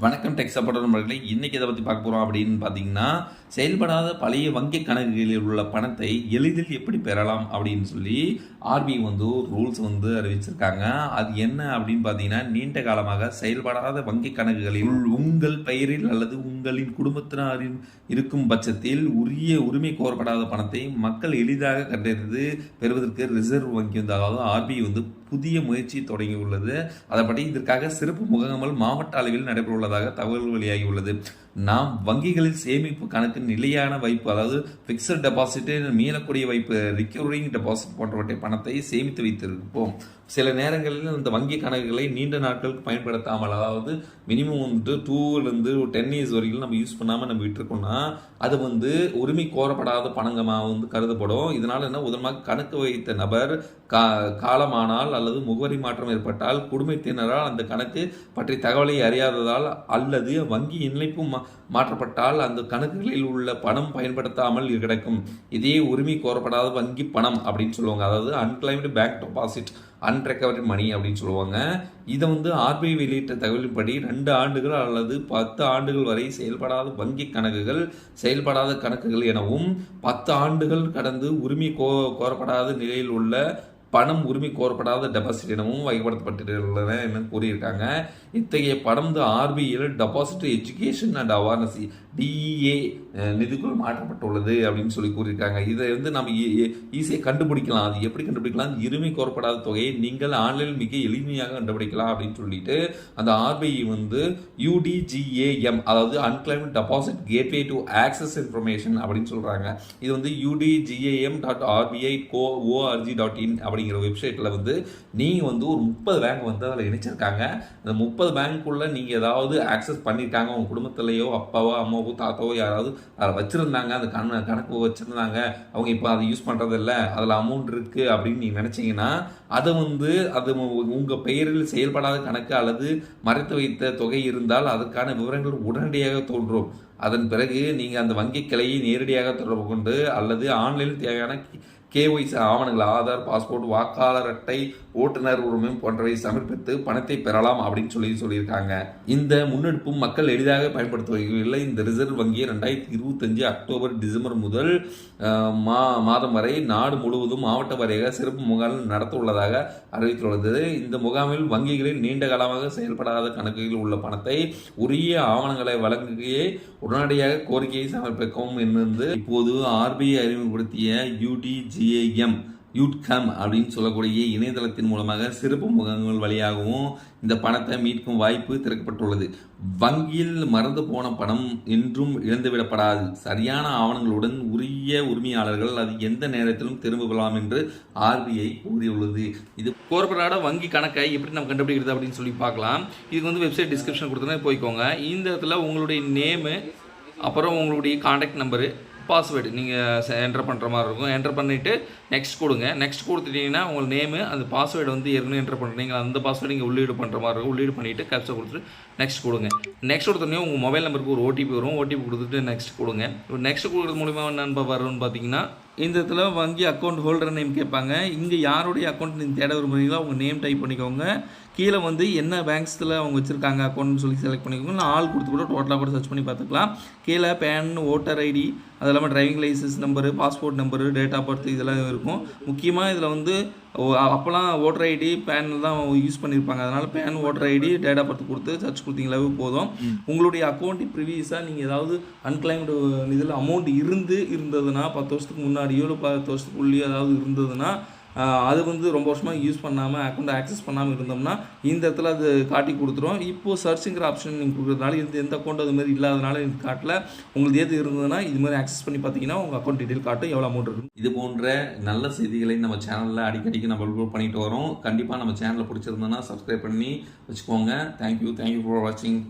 வணக்கம் tech supporter நண்பர்களே. இன்னைக்கு எதை பற்றி பார்க்க போகிறோம் அப்படின்னு பார்த்தீங்கன்னா, செயல்படாத பழைய வங்கி கணக்குகளில் உள்ள பணத்தை எளிதில் எப்படி பெறலாம் அப்படின்னு சொல்லி ஆர்பிஐ ரூல்ஸ் அறிவிச்சிருக்காங்க. அது என்ன அப்படின்னு பார்த்தீங்கன்னா, நீண்ட காலமாக செயல்படாத வங்கி கணக்குகளில் உங்கள் பெயரில் அல்லது உங்களின் குடும்பத்தினரின் இருக்கும் பட்சத்தில் உரிய உரிமை கோரப்படாத பணத்தை மக்கள் எளிதாக கண்டறிந்து பெறுவதற்கு ரிசர்வ் வங்கி அதாவது ஆர்பிஐ புதிய முயற்சி தொடங்கியுள்ளது. அதன்படி இதற்காக சிறப்பு முகாம்கள் மாவட்ட அளவில் நடைபெறவுள்ளதாக தகவல் வெளியாகியுள்ளது. நாம் வங்கிகளில் சேமிப்பு கணக்கு நிலையான வைப்பு அதாவது பிக்சட் டெபாசிட், மீளக்கூடிய வைப்பு ரிக்கரிங் டெபாசிட் போன்றவற்றை பணத்தை சேமித்து வைத்திருப்போம். சில நேரங்களில் இந்த வங்கி கணக்குகளை நீண்ட நாட்களுக்கு பயன்படுத்தாமல் அதாவது மினிமம் 2 to 10 years வரைக்கும் நம்ம யூஸ் பண்ணாமல் நம்ம விட்டுருக்கோம்னா அது உரிமை கோரப்படாத பணங்கமாக கருதப்படும். இதனால் என்ன உதாரணமாக கணக்கு வைத்த நபர் காலமானால் அல்லது முகவரி மாற்றம் ஏற்பட்டால் குடும்பத்தினரால் அந்த கணக்கு பற்றி தகவலை அறியாததால் அல்லது வங்கி இணைப்பு மாற்றப்பட்டால் அந்த கணக்குகளில் உள்ள பணம் பயன்படுத்தாமல் கிடைக்கும். இதே உரிமை கோரப்படாத வங்கி பணம் அப்படின்னு சொல்லுவாங்க. அதாவது அன்கிளைம்டு பேங்க் டெபாசிட், அன்ரெக்கவர்டு மணி அப்படின்னு சொல்லுவாங்க. இதை ஆர்பிஐ வெளியிட்ட தகவலின்படி 2 ஆண்டுகள் அல்லது 10 ஆண்டுகள் வரை செயல்படாத வங்கி கணக்குகள் செயல்படாத கணக்குகள் எனவும் 10 ஆண்டுகள் கடந்து உரிமை கோரப்படாத நிலையில் உள்ள பணம் உரிமை கோரப்படாத டெபாசிட் எனவும் வகைப்படுத்தப்பட்டுள்ளன என கூறியிருக்காங்க. இத்தகைய பணம் ஆர்பிஐயில் deposit education and awareness DEA நிதிக்குள் மாற்றப்பட்டுள்ளது அப்படின்னு சொல்லி கூறியிருக்காங்க. இதை நம்ம ஈஸியாக கண்டுபிடிக்கலாம். அது எப்படி கண்டுபிடிக்கலாம்? உரிமை கோரப்படாத தொகையை நீங்கள் ஆன்லைனில் மிக எளிமையாக கண்டுபிடிக்கலாம் அப்படின்னு சொல்லிட்டு அந்த ஆர்பிஐ யூடிஜிஏஎம் அதாவது unclaimed deposit gateway to access information அப்படின்னு சொல்றாங்க. இது udgam.rbi.org.in அப்படிங்கிற வெப்சைட்டில் நீங்கள் ஒரு 30 பேங்க் அதில் இணைச்சிருக்காங்க. அந்த 30 பேங்க்குள்ள நீங்கள் ஏதாவது ஆக்சஸ் பண்ணியிருக்காங்க, உங்கள் குடும்பத்திலேயோ அப்பாவோ அம்மாவோ தாத்தாவோ யாராவது அதை வச்சுருந்தாங்க, அந்த கணக்கு வச்சுருந்தாங்க, அவங்க இப்போ அதை யூஸ் பண்ணுறது இல்லை, அதில் அமௌண்ட் இருக்குது அப்படின்னு நீங்கள் நினச்சிங்கன்னா அதை அது உங்கள் பெயரில் செயல்படாத கணக்கு அல்லது மறைத்து வைத்த தொகை இருந்தால் அதற்கான விவரங்கள் உடனடியாக தோன்றும். அதன் பிறகு நீங்கள் அந்த வங்கி கிளையை நேரடியாக தொடர்பு கொண்டு அல்லது ஆன்லைனில் தேவையான கேஒய்சி ஆவணங்கள் ஆதார், பாஸ்போர்ட், வாக்காளர் அட்டை, ஓட்டுநர் உரிமம் போன்றவை சமர்ப்பித்து பணத்தை பெறலாம் அப்படின்னு சொல்லியிருக்காங்க. இந்த முன்னெடுப்பு மக்கள் எளிதாக பயன்படுத்துவதில்லை. இந்த ரிசர்வ் வங்கியை 2025 அக்டோபர் டிசம்பர் முதல் மாதம் வரை நாடு முழுவதும் மாவட்ட வாரியாக சிறப்பு முகாம் நடத்த உள்ளதாக அறிவித்துள்ளது. இந்த முகாமில் வங்கிகளில் நீண்ட காலமாக செயல்படாத கணக்குகளில் உள்ள பணத்தை உரிய ஆவணங்களை வழங்கியே உடனடியாக கோரிக்கையை சமர்ப்பிக்கவும் என்று இப்போது ஆர்பிஐ அறிமுகப்படுத்திய யூடிஜிஏஎம் யூட்கம் அப்படின்னு சொல்லக்கூடிய இணையதளத்தின் மூலமாக சிறப்பு முகாம்கள் வழியாகவும் இந்த பணத்தை மீட்கும் வாய்ப்பு திறக்கப்பட்டுள்ளது. வங்கியில் மறந்து போன பணம் என்றும் இழந்துவிடப்படாது. சரியான ஆவணங்களுடன் உரிய உரிமையாளர்கள் அது எந்த நேரத்திலும் திரும்ப பெறலாம் என்று ஆர்பிஐ கூறியுள்ளது. இது கோரப்படாத வங்கி கணக்கை எப்படி நம்ம கண்டுபிடிக்கிறது அப்படின்னு சொல்லி பார்க்கலாம். இதுக்கு வெப்சைட் டிஸ்கிரிப்ஷன் கொடுத்தோன்னே போய்க்கோங்க. இந்த இடத்துல உங்களுடைய நேமு, அப்புறம் உங்களுடைய கான்டாக்ட் நம்பரு, பாஸ்வேர்டு நீங்கள் என்டர் பண்ணுற மாதிரி இருக்கும். என்டர் பண்ணிவிட்டு நெக்ஸ்ட் கொடுங்க. நெக்ஸ்ட் கொடுத்துட்டிங்கன்னா உங்கள் நேமு அந்த பாஸ்வேர்டு ஏற்கனவே என்டர் பண்ணுறீங்க அந்த பாஸ்வேர்டு நீங்கள் உள்ளீடு பண்ணுற மாதிரி இருக்கும். உள்ளீடு பண்ணிவிட்டு கேப்சா கொடுத்துட்டு நெக்ஸ்ட் கொடுங்க. நெக்ஸ்ட் கொடுத்தோன்னே உங்கள் மொபைல் நம்பருக்கு ஒரு ஓடிபி வரும். ஓடிபி கொடுத்துட்டு நெக்ஸ்ட் கொடுங்க. நெக்ஸ்ட் கொடுக்குறது மூலிமா என்ன வரும்னு பார்த்தீங்கன்னா இந்த இடத்துல வங்கி அக்கௌண்ட் ஹோல்டர் நேம் கேட்பாங்க. இங்கே யாருடைய அக்கௌண்ட் நீங்கள் தேட விரும்புகிறீங்களோ அவங்க நேம் டைப் பண்ணிக்கோங்க. கீழே என்ன பேங்க்ஸில் அவங்க வச்சுருக்காங்க அக்கௌண்ட்னு சொல்லி செலக்ட் பண்ணிக்கோங்க. நான் ஆள் கொடுத்து கூட டோட்டலாக கூட சர்ச் பண்ணி பார்த்துக்கலாம். கீழே பேன், ஓட்டர் ஐடி, அது இல்லாமல் driving license number, passport number, date of birth இதெல்லாம் இருக்கும். முக்கியமாக இதில் அப்போலாம் ஓட்டர் ஐடி பேன் தான் யூஸ் பண்ணியிருப்பாங்க. அதனால் PAN, voter ID, date of birth கொடுத்து சர்ச் கொடுத்தீங்களாவே போதும். உங்களுடைய அக்கௌண்ட் ப்ரீவியஸாக நீங்கள் ஏதாவது அன்கிளைம்டு இதில் அமௌண்ட் இருந்ததுன்னா 10 வருஷத்துக்கு முன்னாடியோ இல்லை 10 வருஷத்துக்குள்ளேயோ ஏதாவது இருந்ததுன்னா அது ரொம்ப வருஷமாக யூஸ் பண்ணாமல் அக்கௌண்ட் ஆக்சஸ் பண்ணாமல் இருந்தோம்னா இந்த இடத்துல அது காட்டி கொடுத்துரும். இப்போது சர்ச்சுங்கிற ஆப்ஷன் நீங்கள் கொடுக்குறதுனால எந்த அக்கௌண்ட் அது மாதிரி இல்லாதனால எனக்கு காட்டல. உங்களுக்கு எது இருந்ததுன்னா இது மாதிரி ஆக்சஸ் பண்ணி பார்த்தீங்கன்னா உங்கள் அக்கௌண்ட் டீட்டெயில் காட்டும், எவ்வளோ அமௌண்ட் இருக்கும். இது போன்ற நல்ல செய்திகளை நம்ம சேனலில் அடிக்கடிக்கு நம்ம அப்லோட் பண்ணிட்டு வரோம். கண்டிப்பாக நம்ம சேனலில் பிடிச்சிருந்தோன்னா சப்ஸ்கிரைப் பண்ணி வச்சுக்கோங்க. தேங்க்யூ ஃபார் வாட்சிங்.